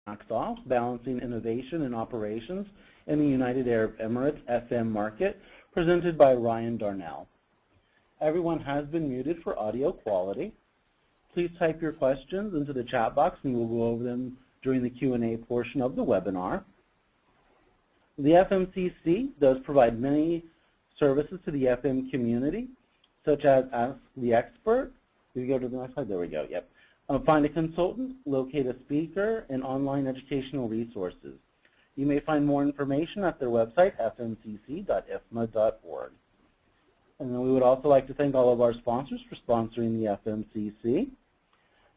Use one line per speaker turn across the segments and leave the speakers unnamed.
Wax Off, Balancing Innovation and Operations in the United Arab Emirates FM Market, presented by Ryan Darnell. Everyone has been muted for audio quality. Please type your questions into the chat box and we'll go over them during the Q&A portion of the webinar. The FMCC does provide many services to the FM community, such as Ask the Expert. If you go to the next slide, there we go, yep. Find a consultant, locate a speaker, and online educational resources. You may find more information at their website, fmcc.ifma.org. And then we would also like to thank all of our sponsors for sponsoring the FMCC.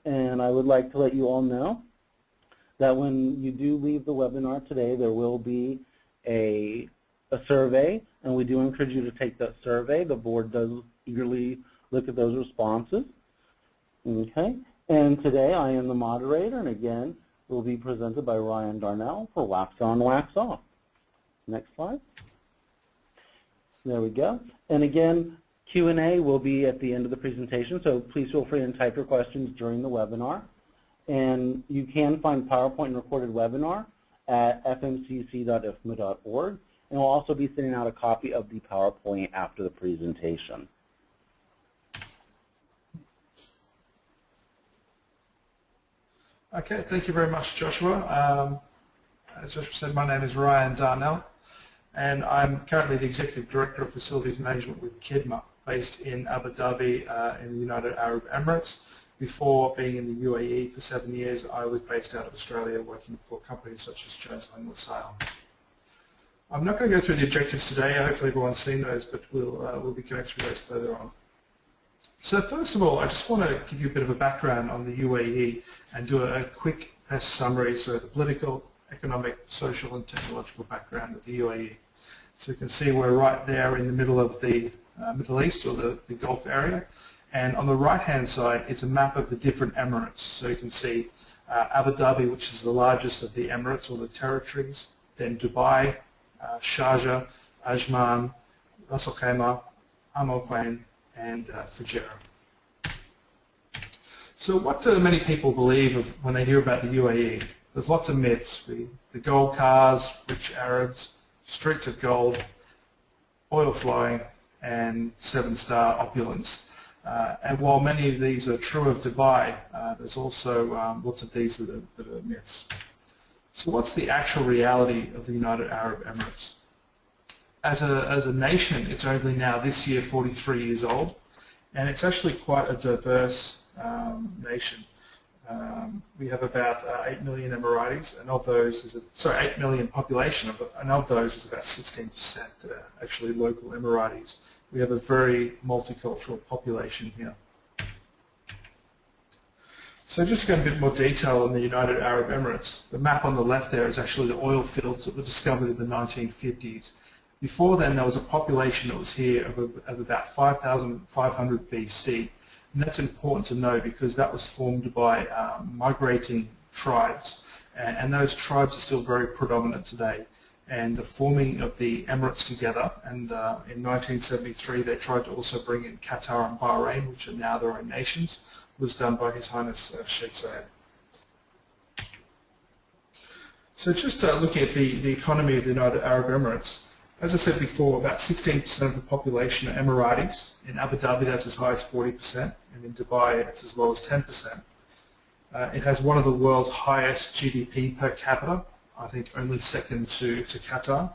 And I would like to let you all know that when you do leave the webinar today, there will be a survey, and we do encourage you to take that survey. The board does eagerly look at those responses. Okay. And today I am the moderator, and again, will be presented by Ryan Darnell for Wax On, Wax Off. Next slide. There we go. And again, Q&A will be at the end of the presentation, so please feel free to type your questions during the webinar. And you can find PowerPoint and recorded webinar at fmcc.ifma.org, and we'll also be sending out a copy of the PowerPoint after the presentation.
Okay, thank you very much, Joshua. As Joshua said, my name is Ryan Darnell, and I'm currently the Executive Director of Facilities Management with Khidmah, based in Abu Dhabi in the United Arab Emirates. Before being in the UAE for 7 years, I was based out of Australia working for companies such as Jones Lang LaSalle. I'm not going to go through the objectives today. Hopefully everyone's seen those, but we'll be going through those further on. So first of all, I just want to give you a bit of a background on the UAE and do a quick summary, so the political, economic, social and technological background of the UAE. So you can see we're right there in the middle of the Middle East, or the Gulf area, and on the right-hand side is a map of the different emirates. So you can see Abu Dhabi, which is the largest of the emirates or the territories, then Dubai, Sharjah, Ajman, Ras Al Khaimah, Al Quwain, and Fujairah. So what do many people believe of when they hear about the UAE? There's lots of myths. The gold cars, rich Arabs, streets of gold, oil flowing, and seven-star opulence. And while many of these are true of Dubai, there's also lots of these that are myths. So what's the actual reality of the United Arab Emirates? As a nation, it's only now this year 43 years old, and it's actually quite a diverse nation. We have about 8 million Emiratis, and of those is 8 million population, and of those is about 16% that are actually local Emiratis. We have a very multicultural population here. So just to go into a bit more detail on the United Arab Emirates, the map on the left there is actually the oil fields that were discovered in the 1950s. Before then, there was a population that was here of about 5,500 BC. And that's important to know because that was formed by migrating tribes. And those tribes are still very predominant today. And the forming of the Emirates together, and in 1973 they tried to also bring in Qatar and Bahrain, which are now their own nations, was done by His Highness Sheikh Zayed. So just looking at the economy of the United Arab Emirates, as I said before, about 16% of the population are Emiratis. In Abu Dhabi that's as high as 40%, and in Dubai it's as low as 10%. It has one of the world's highest GDP per capita, I think only second to Qatar.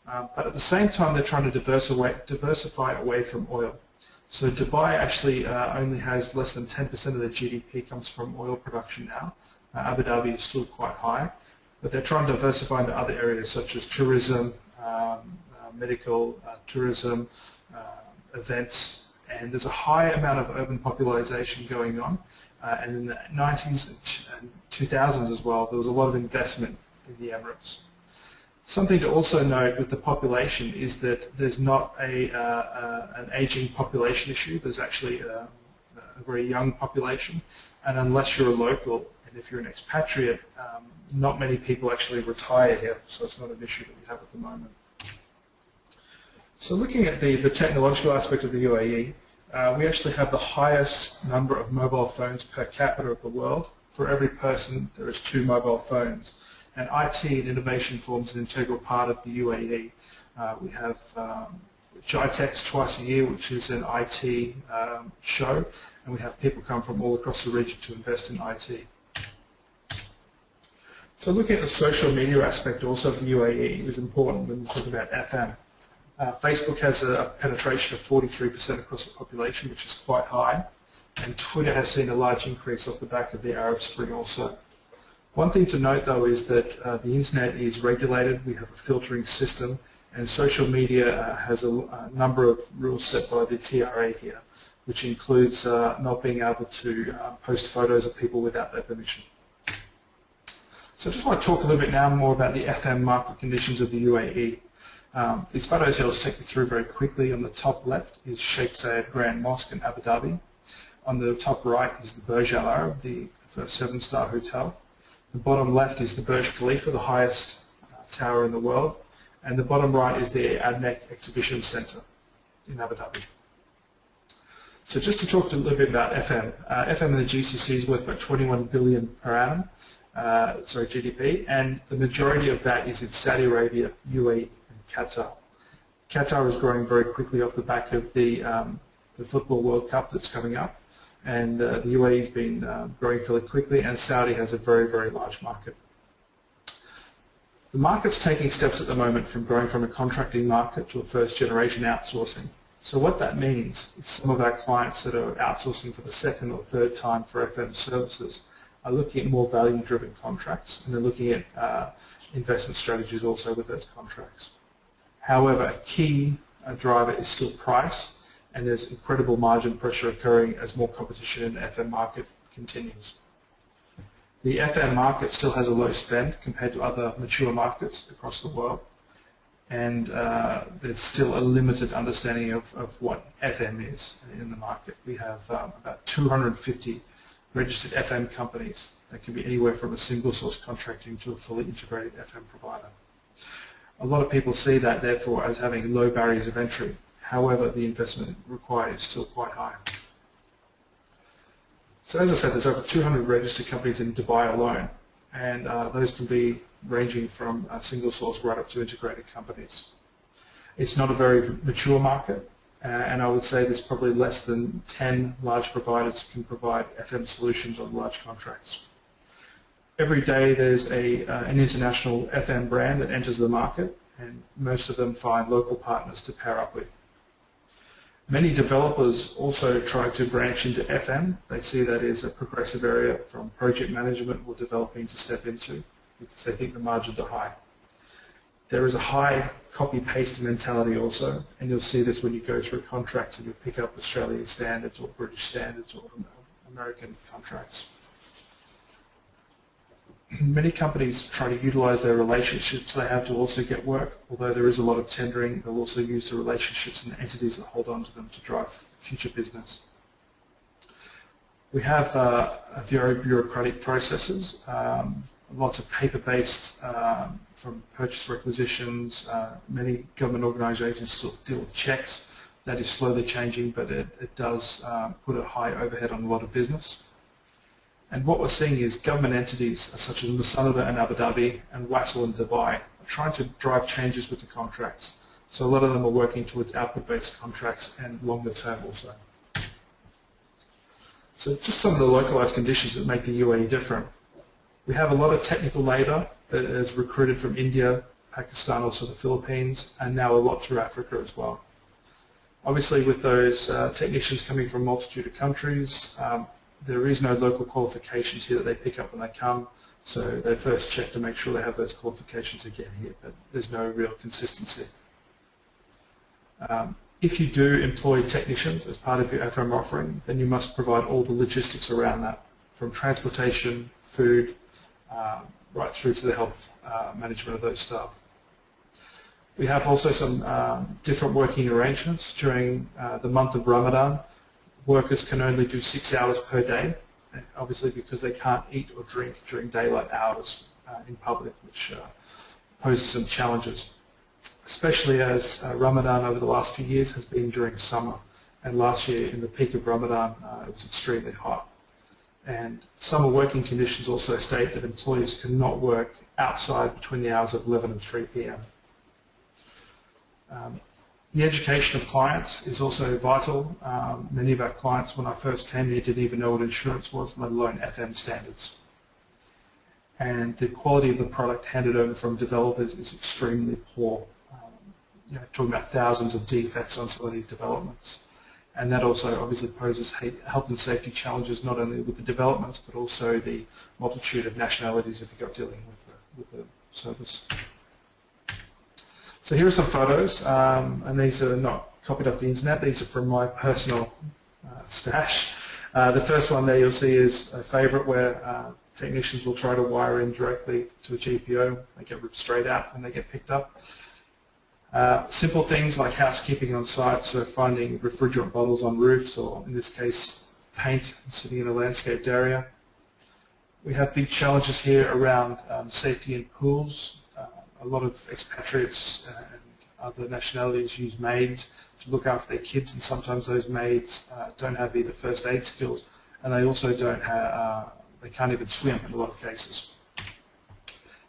But at the same time they're trying to diversify away from oil. So Dubai actually only has less than 10% of their GDP comes from oil production now. Abu Dhabi is still quite high, but they're trying to diversify into other areas such as tourism, medical, tourism, events, and there's a high amount of urban popularization going on. And in the 90s and 2000s as well, there was a lot of investment in the Emirates. Something to also note with the population is that there's not an aging population issue. There's actually a very young population, and unless you're a local and if you're an expatriate, not many people actually retire here, so it's not an issue that we have at the moment. So looking at the technological aspect of the UAE, we actually have the highest number of mobile phones per capita of the world. For every person, there is 2 mobile phones. And IT and innovation forms an integral part of the UAE. We have GITEX twice a year, which is an IT show, and we have people come from all across the region to invest in IT. So looking at the social media aspect also of the UAE is important when we talk about FM. Facebook has a penetration of 43% across the population, which is quite high, and Twitter has seen a large increase off the back of the Arab Spring also. One thing to note though is that the internet is regulated, we have a filtering system, and social media has a number of rules set by the TRA here, which includes not being able to post photos of people without their permission. So I just want to talk a little bit now more about the FM market conditions of the UAE. These photos here I'll take you through very quickly. On the top left is Sheikh Zayed Grand Mosque in Abu Dhabi. On the top right is the Burj Al Arab, the first 7-star hotel. The bottom left is the Burj Khalifa, the highest tower in the world. And the bottom right is the ADNEC Exhibition Centre in Abu Dhabi. So just to talk a little bit about FM. FM in the GCC is worth about 21 billion per annum, GDP, and the majority of that is in Saudi Arabia, UAE, and Qatar. Qatar is growing very quickly off the back of the Football World Cup that's coming up, and the UAE has been growing fairly quickly, and Saudi has a very, very large market. The market's taking steps at the moment from growing from a contracting market to a first-generation outsourcing. So what that means is some of our clients that are outsourcing for the second or third time for FM services are looking at more value-driven contracts, and they're looking at investment strategies also with those contracts. However, a key driver is still price, and there's incredible margin pressure occurring as more competition in the FM market continues. The FM market still has a low spend compared to other mature markets across the world, and there's still a limited understanding of what FM is in the market. We have about 250 registered FM companies that can be anywhere from a single source contracting to a fully integrated FM provider. A lot of people see that therefore as having low barriers of entry. However, the investment required is still quite high. So as I said, there's over 200 registered companies in Dubai alone, and those can be ranging from single source right up to integrated companies. It's not a very mature market, and I would say there's probably less than 10 large providers who can provide FM solutions on large contracts. Every day there's an international FM brand that enters the market, and most of them find local partners to pair up with. Many developers also try to branch into FM. They see that as a progressive area from project management or developing to step into because they think the margins are high. There is a high copy-paste mentality also, and you'll see this when you go through contracts and you pick up Australian standards or British standards or American contracts. Many companies try to utilize their relationships they have to also get work. Although there is a lot of tendering, they'll also use the relationships and the entities that hold on to them to drive future business. We have very bureaucratic processes, lots of paper-based from purchase requisitions. Many government organisations still deal with checks. That is slowly changing, but it does put a high overhead on a lot of business. And what we're seeing is government entities such as Musannada in Abu Dhabi and Wasl in Dubai are trying to drive changes with the contracts. So a lot of them are working towards output-based contracts and longer term also. So just some of the localized conditions that make the UAE different. We have a lot of technical labor that is recruited from India, Pakistan, also the Philippines, and now a lot through Africa as well. Obviously with those technicians coming from a multitude of countries, there is no local qualifications here that they pick up when they come, so they first check to make sure they have those qualifications again here, but there's no real consistency. If you do employ technicians as part of your FM offering, then you must provide all the logistics around that, from transportation, food, right through to the health management of those staff. We have also some different working arrangements during the month of Ramadan. Workers can only do 6 hours per day, obviously because they can't eat or drink during daylight hours in public, which poses some challenges, especially as Ramadan over the last few years has been during summer, and last year in the peak of Ramadan it was extremely hot. And summer working conditions also state that employees cannot work outside between the hours of 11 and 3 p.m. The education of clients is also vital. Many of our clients, when I first came here, didn't even know what insurance was, let alone FM standards. And the quality of the product handed over from developers is extremely poor. Talking about thousands of defects on some of these developments. And that also obviously poses health and safety challenges not only with the developments but also the multitude of nationalities if you're dealing with the service. So here are some photos, and these are not copied off the internet. These are from my personal stash. The first one there you'll see is a favourite where technicians will try to wire in directly to a GPO. They get ripped straight out when they get picked up. Simple things like housekeeping on site, so finding refrigerant bottles on roofs, or in this case paint sitting in a landscaped area. We have big challenges here around safety in pools. A lot of expatriates and other nationalities use maids to look after their kids, and sometimes those maids don't have either first aid skills, and they also don't have, they can't even swim in a lot of cases.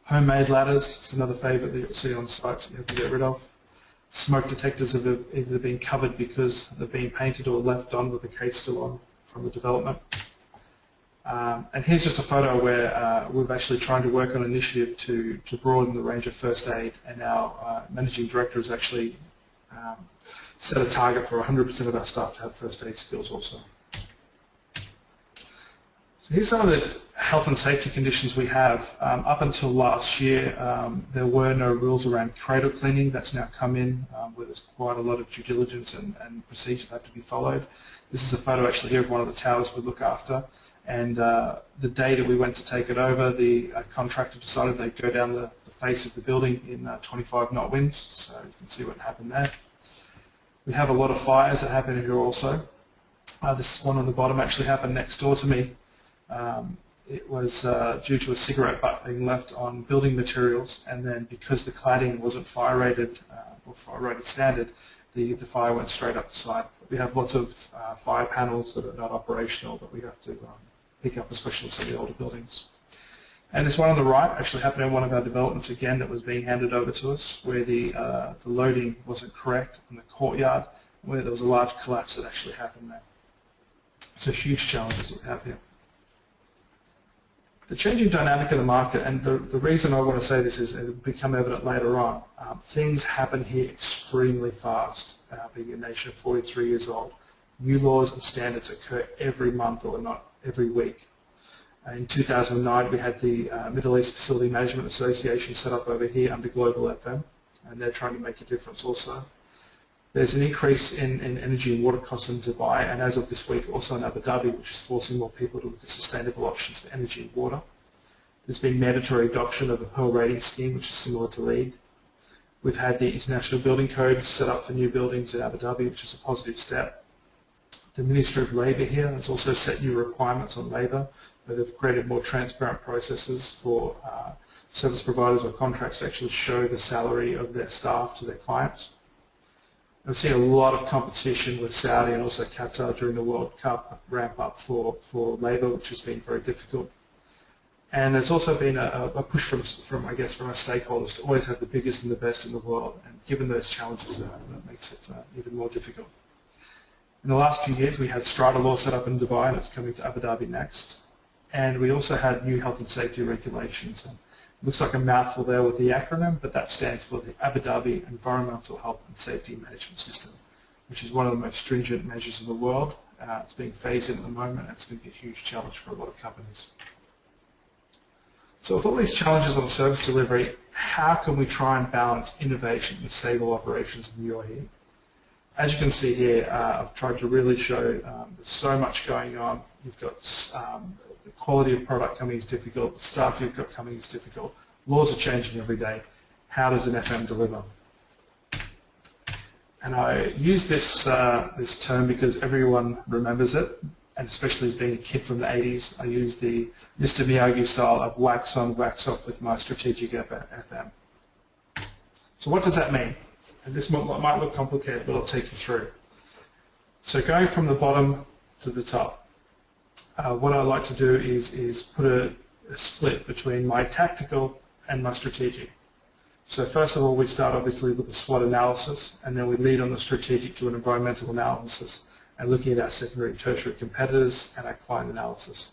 Homemade ladders is another favourite that you'll see on sites that you have to get rid of. Smoke detectors have either been covered because they've been painted or left on with the case still on from the development. And here's just a photo where we're actually trying to work on an initiative to broaden the range of first aid, and our managing director has actually set a target for 100% of our staff to have first aid skills also. So here's some of the health and safety conditions we have. Up until last year, there were no rules around cradle cleaning. That's now come in, where there's quite a lot of due diligence and procedures have to be followed. This is a photo actually here of one of the towers we look after. And the day that we went to take it over, the contractor decided they'd go down the face of the building in 25 knot winds, so you can see what happened there. We have a lot of fires that happen here also. This one on the bottom actually happened next door to me. It was due to a cigarette butt being left on building materials, and then because the cladding wasn't fire rated or fire rated standard, the fire went straight up the side. We have lots of fire panels that are not operational that we have to pick up, especially in some of the older buildings. And this one on the right actually happened in one of our developments again that was being handed over to us, where the loading wasn't correct in the courtyard, where there was a large collapse that actually happened there. So huge challenges that we have here. The changing dynamic of the market, and the reason I want to say this is it will become evident later on, things happen here extremely fast. Being a nation of 43 years old, new laws and standards occur every month or not every week. In 2009 we had the Middle East Facility Management Association set up over here under Global FM, and they're trying to make a difference also. There's an increase in energy and water costs in Dubai, and as of this week also in Abu Dhabi, which is forcing more people to look at sustainable options for energy and water. There's been mandatory adoption of a Pearl rating scheme, which is similar to LEED. We've had the International Building Code set up for new buildings in Abu Dhabi, which is a positive step. The Ministry of Labour here has also set new requirements on labour, where they've created more transparent processes for service providers or contracts to actually show the salary of their staff to their clients. We've seen a lot of competition with Saudi and also Qatar during the World Cup ramp up for labour, which has been very difficult. And there's also been a push from our stakeholders to always have the biggest and the best in the world. And given those challenges, that makes it even more difficult. In the last few years, we had strata law set up in Dubai, and it's coming to Abu Dhabi next. And we also had new health and safety regulations. And it looks like a mouthful there with the acronym, but that stands for the Abu Dhabi Environmental Health and Safety Management System, which is one of the most stringent measures in the world. It's being phased in at the moment, and it's going to be a huge challenge for a lot of companies. So with all these challenges on service delivery, how can we try and balance innovation with stable operations in UAE? As you can see here, I've tried to really show there's so much going on. You've got the quality of product coming is difficult, the staff you've got coming is difficult, laws are changing every day. How does an FM deliver? And I use this term because everyone remembers it, and especially as being a kid from the 80s, I use the Mr. Miyagi style of wax on, wax off with my strategic FM. So what does that mean? And this might look complicated, but I'll take you through. So going from the bottom to the top, what I like to do is put a split between my tactical and my strategic. So first of all, we start obviously with a SWOT analysis, and then we lead on the strategic to an environmental analysis and looking at our secondary and tertiary competitors and our client analysis.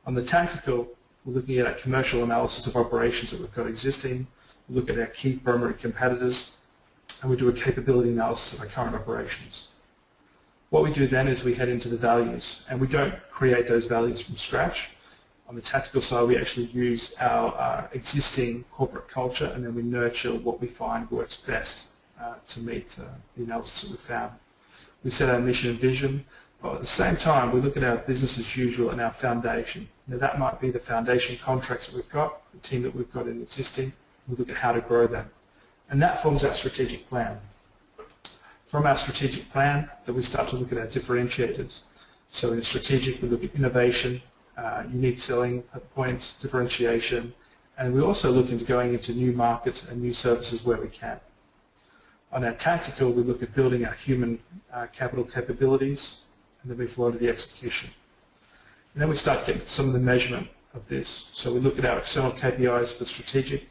On the tactical, we're looking at our commercial analysis of operations that we've got existing, we look at our key primary competitors, and we do a capability analysis of our current operations. What we do then is we head into the values, and we don't create those values from scratch. On the tactical side, we actually use our existing corporate culture, and then we nurture what we find works best to meet the analysis that we've found. We set our mission and vision, but at the same time, we look at our business as usual and our foundation. Now, that might be the foundation contracts that we've got, the team that we've got in existing. We look at how to grow them, and that forms our strategic plan. From our strategic plan, that we start to look at our differentiators. So in strategic, we look at innovation, unique selling points, differentiation, and we also look into going into new markets and new services where we can. On our tactical, we look at building our human capital capabilities, and then we flow to the execution. And then we start to get into some of the measurement of this. So we look at our external KPIs for strategic,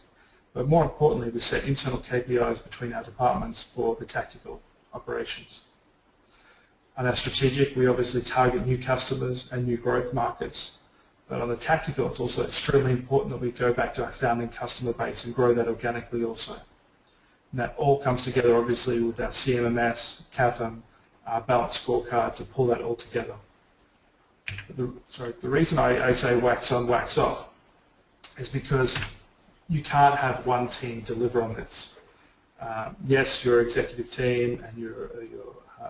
but more importantly, we set internal KPIs between our departments for the tactical operations. On our strategic, we obviously target new customers and new growth markets. But on the tactical, it's also extremely important that we go back to our founding customer base and grow that organically also. And that all comes together obviously with our CMMS, CAFM, our balanced scorecard to pull that all together. The reason I say wax on, wax off is because you can't have one team deliver on this. Yes, your executive team and your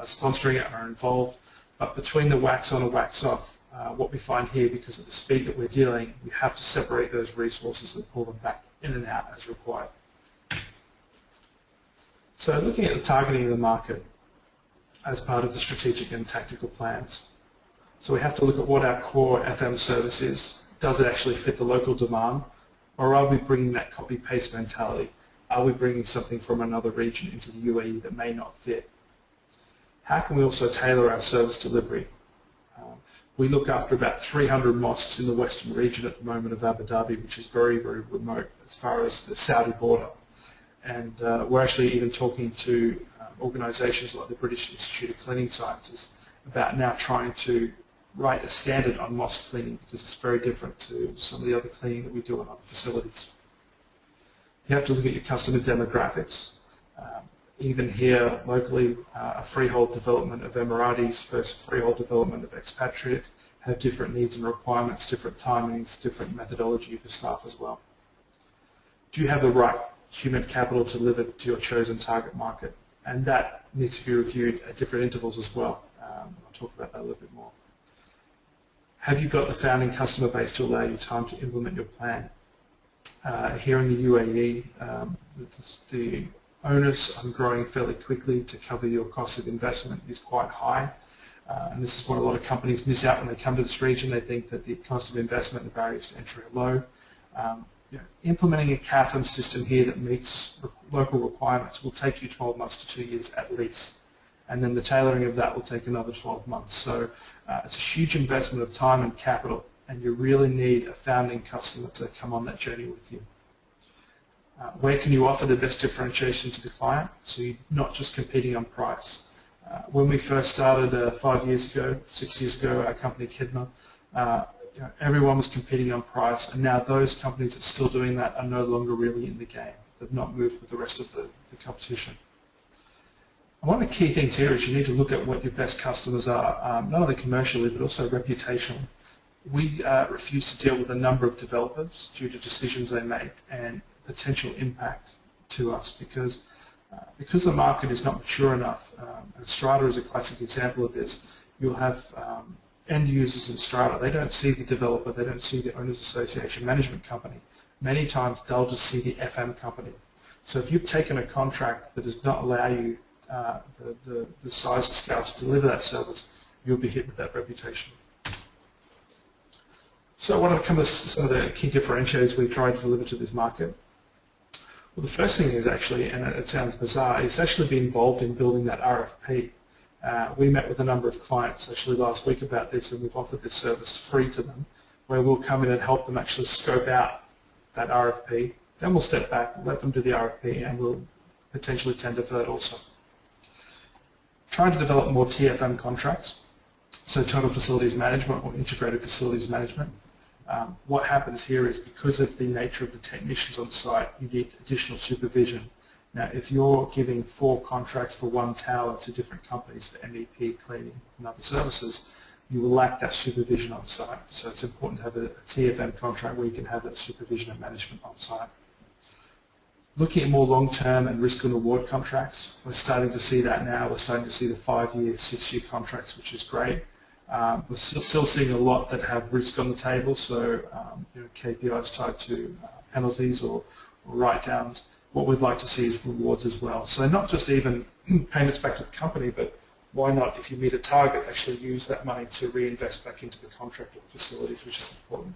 sponsoring it are involved, but between the wax on and wax off, what we find here, because of the speed that we're dealing, we have to separate those resources and pull them back in and out as required. So looking at the targeting of the market as part of the strategic and tactical plans. So we have to look at what our core FM service is. Does it actually fit the local demand, or are we bringing that copy-paste mentality? Are we bringing something from another region into the UAE that may not fit? How can we also tailor our service delivery? We look after about 300 mosques in the western region at the moment of Abu Dhabi, which is very, very remote as far as the Saudi border. And we're actually even talking to organisations like the British Institute of Cleaning Sciences about now trying to write a standard on mosque cleaning, because it's very different to some of the other cleaning that we do in other facilities. You have to look at your customer demographics. Even here locally, a freehold development of Emiratis versus freehold development of expatriates have different needs and requirements, different timings, different methodology for staff as well. Do you have the right human capital to deliver to your chosen target market? And that needs to be reviewed at different intervals as well. I'll talk about that a little bit more. Have you got the founding customer base to allow you time to implement your plan? Here in the UAE, the onus on growing fairly quickly to cover your cost of investment is quite high. And this is what a lot of companies miss out when they come to this region. They think that the cost of investment and the barriers to entry are low. Implementing a CAFM system here that meets local requirements will take you 12 months to 2 years at least. And then the tailoring of that will take another 12 months. So it's a huge investment of time and capital, and you really need a founding customer to come on that journey with you. Where can you offer the best differentiation to the client? So you're not just competing on price. When we first started 5 years ago, 6 years ago, our company Khidmah, everyone was competing on price, and now those companies that are still doing that are no longer really in the game. They've not moved with the rest of the competition. And one of the key things here is you need to look at what your best customers are, not only commercially but also reputationally. We refuse to deal with a number of developers due to decisions they make and potential impact to us because the market is not mature enough. And Strata is a classic example of this. You'll have end users in Strata. They don't see the developer. They don't see the owners association management company. Many times they'll just see the FM company. So if you've taken a contract that does not allow you the size and scale to deliver that service, you'll be hit with that reputation. So what are some of the key differentiators we've tried to deliver to this market? Well, the first thing is actually, and it sounds bizarre, is actually be involved in building that RFP. We met with a number of clients actually last week about this, and we've offered this service free to them, where we'll come in and help them actually scope out that RFP. Then we'll step back, let them do the RFP, and we'll potentially tender for that also. Trying to develop more TFM contracts, so total facilities management or integrated facilities management. What happens here is, because of the nature of the technicians on site, you need additional supervision. Now, if you're giving 4 contracts for one tower to different companies for MEP, cleaning, and other services, you will lack that supervision on site. So it's important to have a TFM contract where you can have that supervision and management on site. Looking at more long-term and risk and reward contracts, we're starting to see that now. We're starting to see the 5-year, 6-year contracts, which is great. We're still seeing a lot that have risk on the table, so KPIs tied to penalties or write-downs. What we'd like to see is rewards as well. So not just even payments back to the company, but why not, if you meet a target, actually use that money to reinvest back into the contract or facilities, which is important.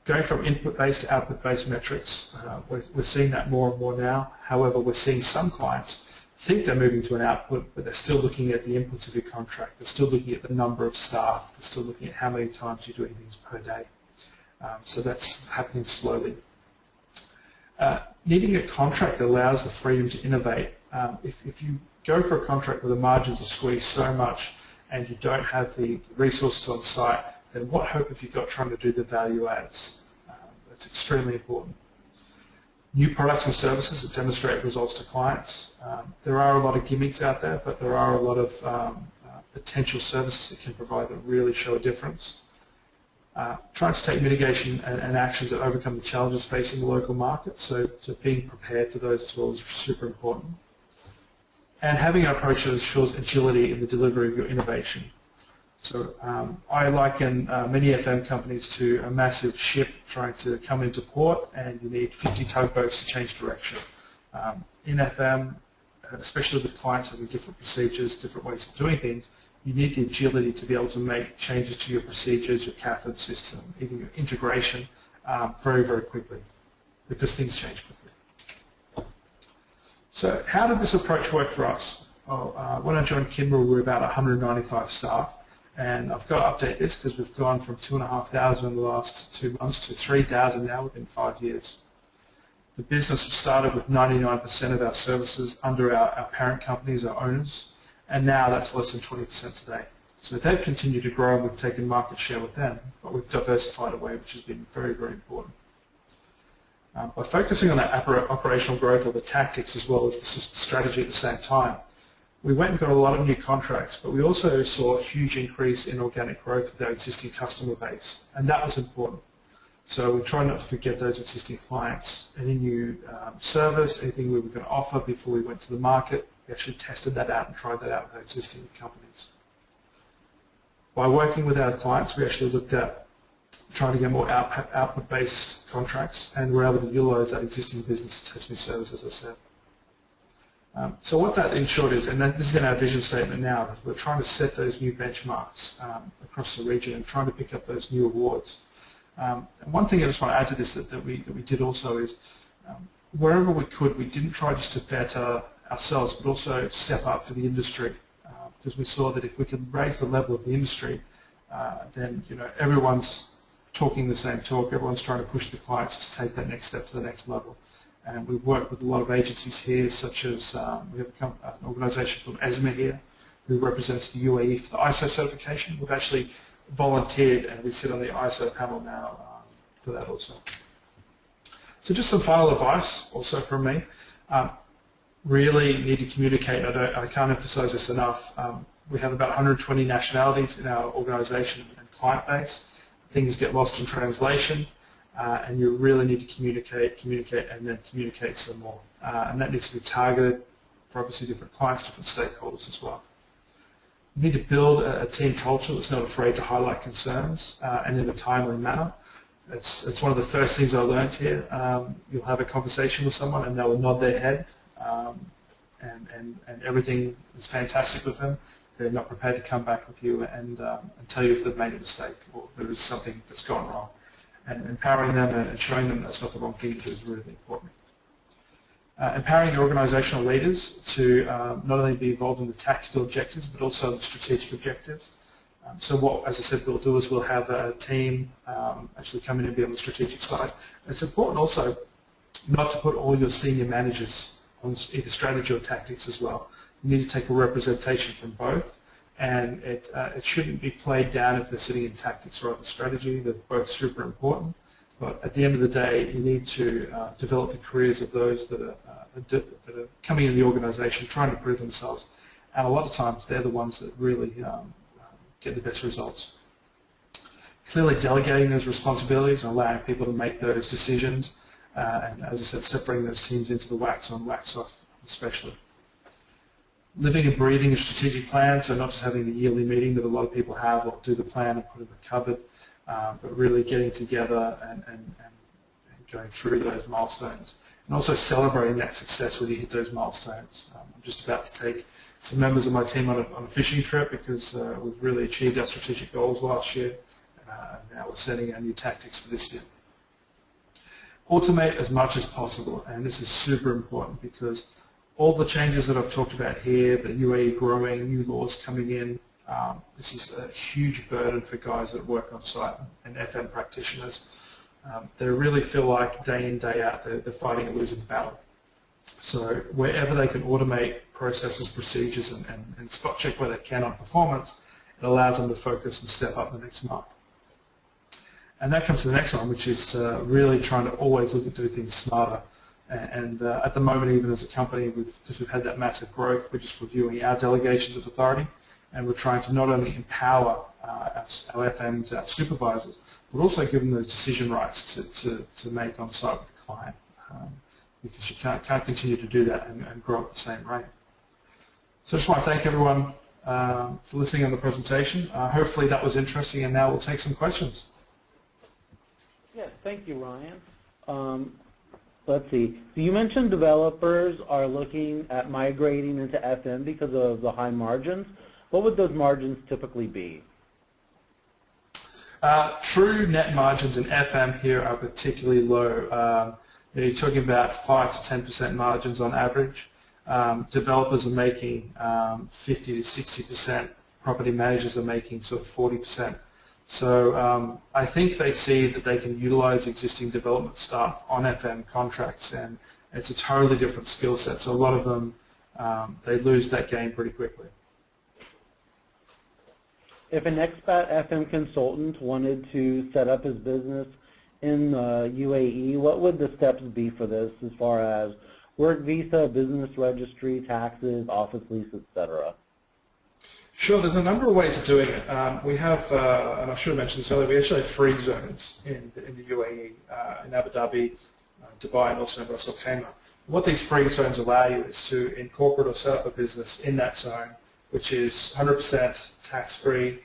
Going from input-based to output-based metrics, we're seeing that more and more now. However, we're seeing some clients think they're moving to an output, but they're still looking at the inputs of your contract. They're still looking at the number of staff. They're still looking at how many times you're doing things per day. So that's happening slowly. Needing a contract that allows the freedom to innovate. If you go for a contract where the margins are squeezed so much and you don't have the resources on site, then what hope have you got trying to do the value adds? That's extremely important. New products and services that demonstrate results to clients. There are a lot of gimmicks out there, but there are a lot of potential services that can provide that really show a difference. Trying to take mitigation and actions that overcome the challenges facing the local market, so being prepared for those as well is super important. And having an approach that ensures agility in the delivery of your innovation. So I liken many FM companies to a massive ship trying to come into port, and you need 50 tugboats to change direction. In FM, especially with clients having different procedures, different ways of doing things, you need the agility to be able to make changes to your procedures, your cathode system, even your integration very, very quickly, because things change quickly. So how did this approach work for us? Well, when I joined Khidmah, we were about 195 staff. And I've got to update this because we've gone from 2,500 in the last 2 months to 3,000 now within 5 years. The business started with 99% of our services under our parent companies, our owners, and now that's less than 20% today. So they've continued to grow, and we've taken market share with them, but we've diversified away, which has been very, very important. By focusing on that operational growth or the tactics as well as the strategy at the same time, we went and got a lot of new contracts, but we also saw a huge increase in organic growth with our existing customer base, and that was important. So we try not to forget those existing clients. Any new service, anything we were going to offer before we went to the market, we actually tested that out and tried that out with our existing companies. By working with our clients, we actually looked at trying to get more output-based contracts, and we're able to utilize that existing business to test new services, as I said. So what that in short is, and this is in our vision statement now, is we're trying to set those new benchmarks across the region and trying to pick up those new awards. And one thing I just want to add to this that we did also is wherever we could, we didn't try just to better ourselves, but also step up for the industry, because we saw that if we could raise the level of the industry, then everyone's talking the same talk, everyone's trying to push the clients to take that next step to the next level. And we work with a lot of agencies here, such as we have an organisation called IFMA here, who represents the UAE for the ISO certification. We've actually volunteered, and we sit on the ISO panel now for that also. So just some final advice also from me. Really need to communicate. I can't emphasise this enough. We have about 120 nationalities in our organisation and client base. Things get lost in translation. And you really need to communicate, and then communicate some more. And that needs to be targeted for obviously different clients, different stakeholders as well. You need to build a team culture that's not afraid to highlight concerns and in a timely manner. It's one of the first things I learned here. You'll have a conversation with someone and they'll nod their head and everything is fantastic with them. They're not prepared to come back with you and tell you if they've made a mistake or there is something that's gone wrong. And empowering them and showing them that's not the wrong thing is really important. Empowering the organisational leaders to not only be involved in the tactical objectives but also the strategic objectives. So what, as I said, we'll do is we'll have a team actually come in and be on the strategic side. It's important also not to put all your senior managers on either strategy or tactics as well. You need to take a representation from both, and it shouldn't be played down if they're sitting in tactics or other strategy. They're both super important, but at the end of the day, you need to develop the careers of those that are coming in the organisation, trying to prove themselves, and a lot of times they're the ones that really get the best results. Clearly delegating those responsibilities and allowing people to make those decisions, and as I said, separating those teams into the wax on, wax off especially. Living and breathing a strategic plan, so not just having the yearly meeting that a lot of people have or do the plan and put it in the cupboard, but really getting together and going through those milestones. And also celebrating that success when you hit those milestones. I'm just about to take some members of my team on a fishing trip because we've really achieved our strategic goals last year, and now we're setting our new tactics for this year. Automate as much as possible, and this is super important because all the changes that I've talked about here, the UAE growing, new laws coming in, this is a huge burden for guys that work on site and FM practitioners. They really feel like day in, day out, they're fighting a losing battle. So wherever they can automate processes, procedures, and spot check where they can on performance, it allows them to focus and step up the next mark. And that comes to the next one, which is really trying to always look at doing things smarter. And at the moment, even as a company, because we've had that massive growth, we're just reviewing our delegations of authority, and we're trying to not only empower our FMs, our supervisors, but also give them those decision rights to make on site with the client, because you can't continue to do that and grow at the same rate. So I just want to thank everyone for listening on the presentation. Hopefully that was interesting, and now we'll take some questions.
Yes, thank you, Ryan. Let's see. So you mentioned developers are looking at migrating into FM because of the high margins. What would those margins typically be?
True net margins in FM here are particularly low. You're talking about 5 to 10% margins on average. Developers are making 50 to 60%. Property managers are making sort of 40%. So I think they see that they can utilize existing development staff on FM contracts, and it's a totally different skill set. So a lot of them, they lose that game pretty quickly.
If an expat FM consultant wanted to set up his business in the UAE, what would the steps be for this as far as work visa, business registry, taxes, office lease, etc.?
Sure, there's a number of ways of doing it. We have, and I should have mentioned this earlier, we actually have free zones in the UAE, in Abu Dhabi, Dubai, and also in Ras Al Khaimah. What these free zones allow you is to incorporate or set up a business in that zone, which is 100% tax-free,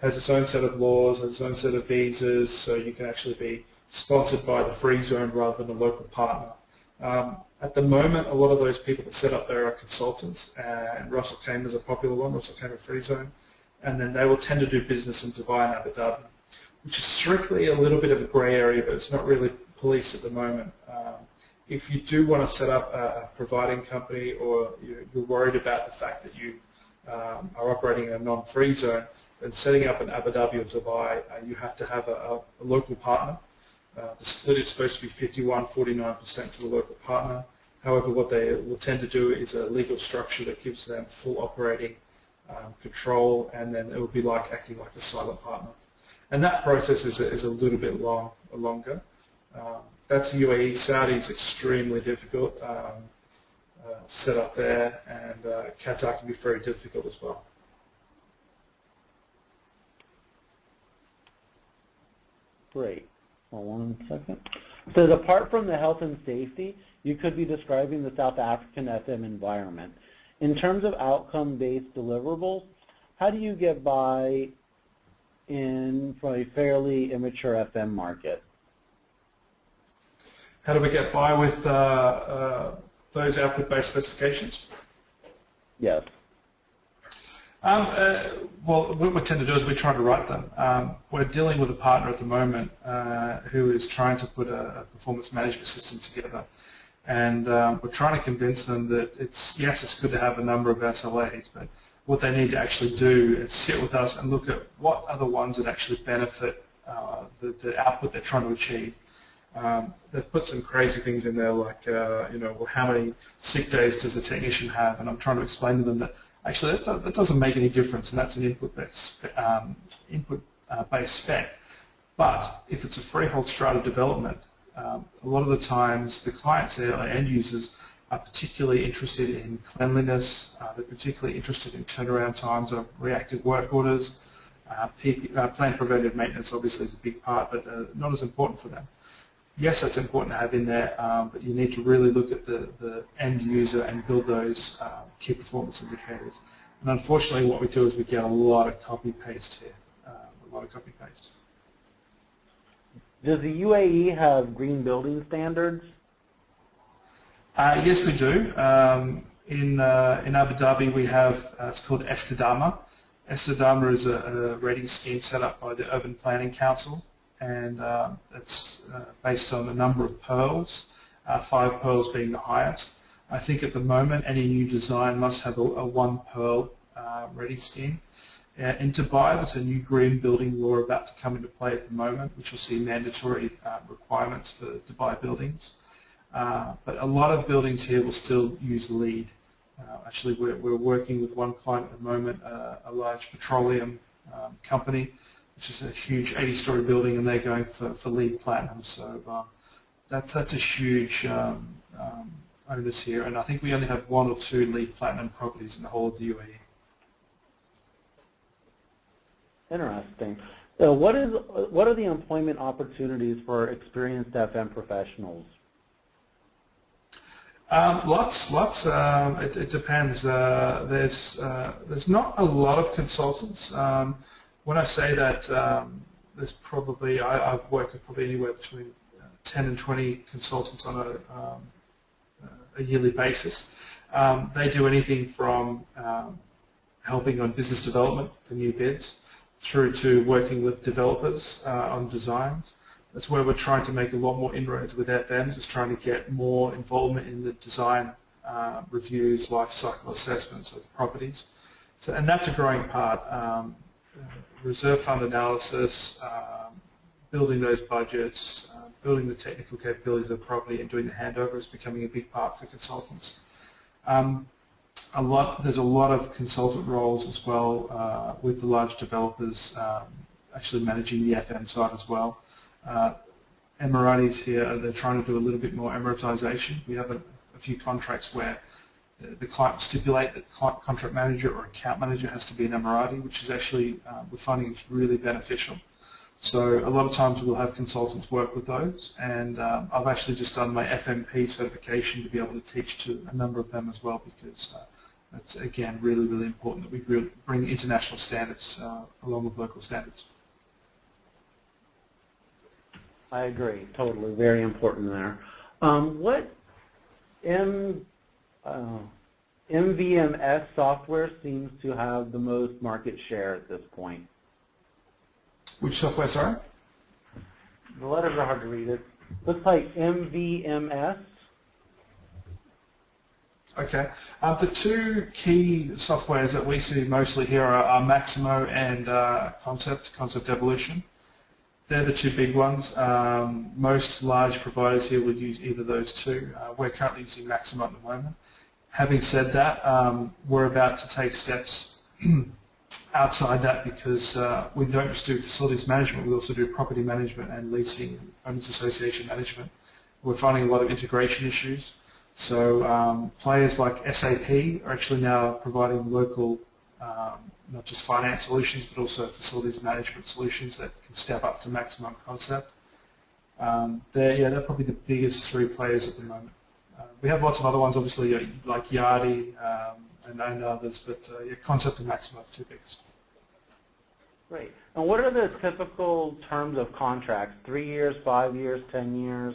has its own set of laws, has its own set of visas, so you can actually be sponsored by the free zone rather than a local partner. At the moment, a lot of those people that set up there are consultants, and Ras Al Khaimah is a popular one, Ras Al Khaimah Free Zone, and then they will tend to do business in Dubai and Abu Dhabi, which is strictly a little bit of a grey area, but it's not really policed at the moment. If you do want to set up a providing company, or you're worried about the fact that you are operating in a non-free zone, then setting up in Abu Dhabi or Dubai, you have to have a local partner. The split is supposed to be 51-49% to the local partner. However, what they will tend to do is a legal structure that gives them full operating control, and then it will be like acting like a silent partner. And that process is a little bit longer. That's UAE. Saudi is extremely difficult set up there, and Qatar can be very difficult as well.
Great. Well, 1 second. So apart from the health and safety, you could be describing the South African FM environment. In terms of outcome-based deliverables, how do you get by in from a fairly immature FM market?
How do we get by with those output-based specifications?
Yes.
Well, what we tend to do is we try to write them. We're dealing with a partner at the moment who is trying to put a performance management system together. And we're trying to convince them that yes, it's good to have a number of SLAs, but what they need to actually do is sit with us and look at what are the ones that actually benefit the output they're trying to achieve. They've put some crazy things in there like, well, how many sick days does a technician have? And I'm trying to explain to them that actually that doesn't make any difference, and that's an input-based spec. But if it's a freehold strata development, a lot of the times the clients there, or end users, are particularly interested in cleanliness. They're particularly interested in turnaround times of reactive work orders. Planned preventive maintenance obviously is a big part, but not as important for them. Yes, that's important to have in there, but you need to really look at the end user and build those key performance indicators. And unfortunately what we do is we get a lot of copy-paste here, a lot of copy-paste.
Does the UAE have green building standards?
Yes, we do. In Abu Dhabi we have, it's called Estidama. Estidama is a rating scheme set up by the Urban Planning Council, and it's based on a number of pearls, 5 pearls being the highest. I think at the moment any new design must have a 1 pearl rating scheme. In Dubai, there's a new green building law about to come into play at the moment, which will see mandatory requirements for Dubai buildings. But a lot of buildings here will still use LEED. Actually, we're working with one client at the moment, a large petroleum company, which is a huge 80-story building, and they're going for LEED Platinum. So that's a huge onus here, and I think we only have 1 or 2 LEED Platinum properties in the whole of the UAE.
Interesting. So what are the employment opportunities for experienced FM professionals?
Lots. It depends. There's not a lot of consultants. When I say that, there's probably I've worked with probably anywhere between 10 and 20 consultants on a yearly basis. They do anything from helping on business development for new bids, through to working with developers on designs. That's where we're trying to make a lot more inroads with FMs, is trying to get more involvement in the design reviews, life cycle assessments of properties. So, and that's a growing part. Reserve fund analysis, building those budgets, building the technical capabilities of the property, and doing the handover is becoming a big part for consultants. There's a lot of consultant roles as well with the large developers actually managing the FM side as well. Emiratis here, they're trying to do a little bit more Emiratization. We have a few contracts where the client will stipulate that the contract manager or account manager has to be an Emirati, which is actually, we're finding it's really beneficial. So a lot of times we'll have consultants work with those, and I've actually just done my FMP certification to be able to teach to a number of them as well, because it's, again, really, really important that we bring international standards along with local standards.
I agree, totally, very important there. What MVMS software seems to have the most market share at this point?
Which software, sorry?
The letters are hard to read. It looks like MVMS.
Okay. The 2 key softwares that we see mostly here are Maximo and Concept Evolution. They're the 2 big ones. Most large providers here would use either of those 2. We're currently using Maximo at the moment. Having said that, we're about to take steps outside that, because we don't just do facilities management, we also do property management and leasing and owners association management. We're finding a lot of integration issues. So players like SAP are actually now providing local, not just finance solutions, but also facilities management solutions that can step up to Maximum Concept. They're probably the biggest 3 players at the moment. We have lots of other ones, obviously, like Yardi and others, but Concept and Maximum are the 2 biggest.
Great. And what are the typical terms of contracts? 3 years, 5 years, 10 years?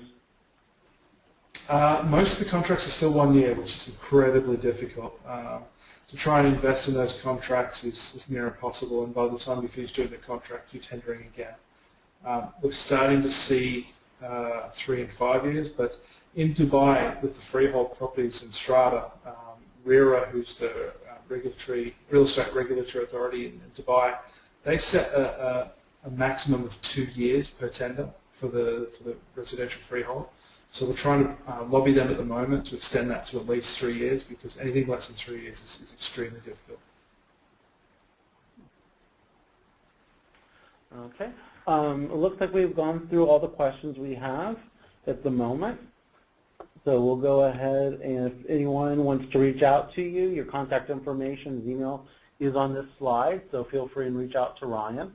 Most of the contracts are still 1 year, which is incredibly difficult. To try and invest in those contracts is near impossible, and by the time you finish doing the contract, you're tendering again. We're starting to see 3 and 5 years, but in Dubai with the freehold properties in strata, RERA, who's the real estate regulatory authority in Dubai, they set a maximum of 2 years per tender for the residential freehold. So we're trying to lobby them at the moment to extend that to at least 3 years, because anything less than 3 years is extremely difficult.
Okay. It looks like we've gone through all the questions we have at the moment. So we'll go ahead, and if anyone wants to reach out to you, your contact information, his email is on this slide, so feel free and reach out to Ryan.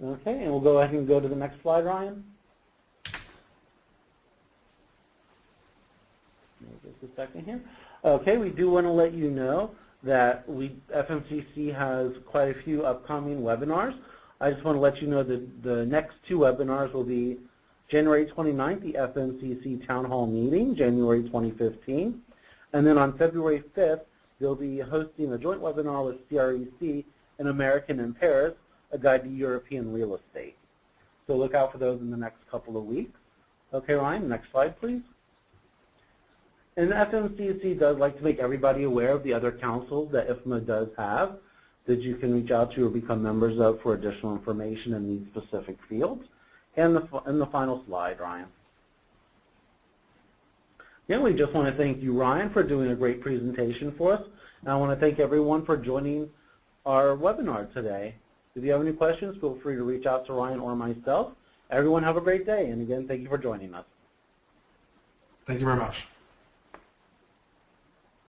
Okay, and we'll go ahead and go to the next slide, Ryan. Just a second here. Okay, we do want to let you know that FMCC has quite a few upcoming webinars. I just want to let you know that the next 2 webinars will be January 29th, the FMCC Town Hall meeting, January 2015. And then on February 5th, they'll be hosting a joint webinar with CREC and American in Paris, a guide to European real estate. So look out for those in the next couple of weeks. Okay, Ryan, next slide, please. And the FMCC does like to make everybody aware of the other councils that IFMA does have that you can reach out to or become members of for additional information in these specific fields. And the final slide, Ryan. Yeah, we just want to thank you, Ryan, for doing a great presentation for us. And I want to thank everyone for joining our webinar today. If you have any questions, feel free to reach out to Ryan or myself. Everyone have a great day. And again, thank you for joining us.
Thank you very much.